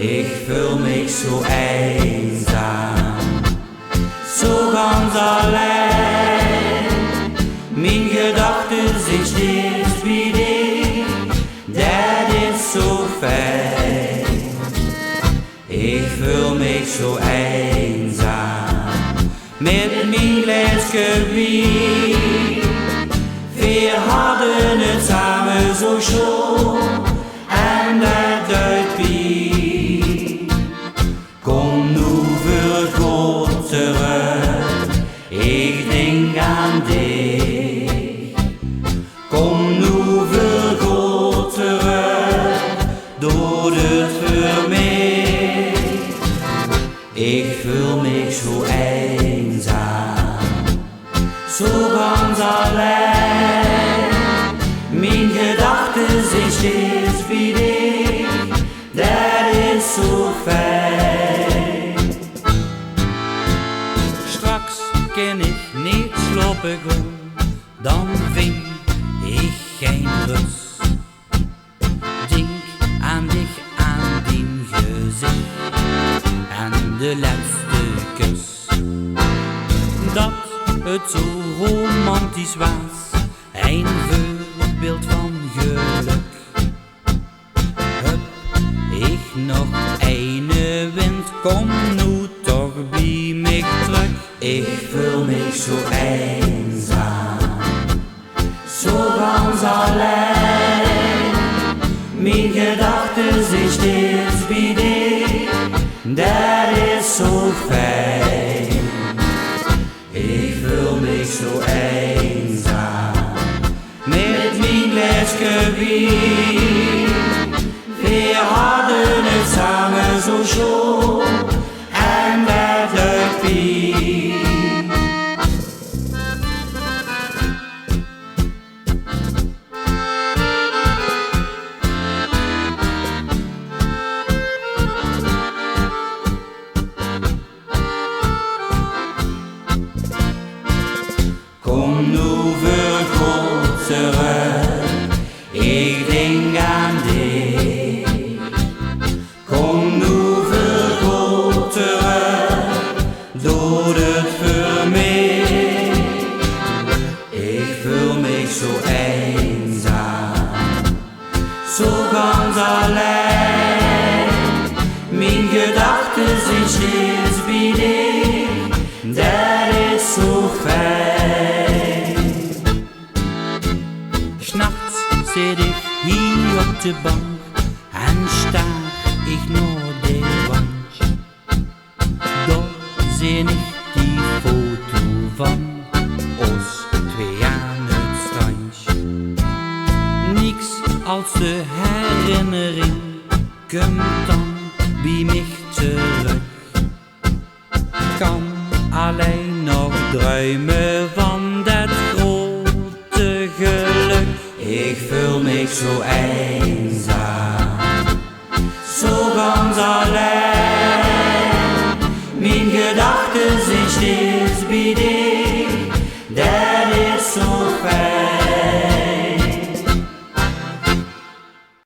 Ik voel mich so einsam, so ganz allein. Mijn gedachten zijn steeds bij dich, dat is so fijn. Ik voel mich so einsam, met mijn gläsje Wein. Wir hadden het samen zo schoon, en dat duidt bij. Kom nu voor goed terug, ik denk aan dich. Kom nu voor goed terug, doe het voor mij. Ik voel mich zo einsam, zo ganz allein. Mijn gedachten zijn steeds bij dich, dat is zo fijn. Straks kan ik niet slapen gaan, dan vind ik geen rust. Denk aan dich, aan dien gezicht, aan de laatste kus. Dat het zo romantisch was, een voorbeeld van geluk. Heb ik nog eine wind, kom nu toch bij mij terug. Ik voel mich zo einsam, zo ganz allein. Mijn gedachten zijn steeds bij dich, dat is zo fijn. Ik voel mich zo einsam, met mijn gläsje Wein. Wir hadden het samen zo schoon, en dat duidt bij. Kom nu voor goed terug, ik denk aan dich. Kom nu voor goed terug, doe het voor mij. Ik voel mich zo einsam, zo ganz allein. Mijn gedachten zijn steeds bij dich, dat is zo fijn. S'nachts zit ik hier op de bank en staar ik naar de wand. Daar zie ik die foto van ons twee aan het strand. Niks als de herinnering komt dan bij mij terug. Kan alleen nog druimen van dat grote geluk. Ik voel mich zo einsam,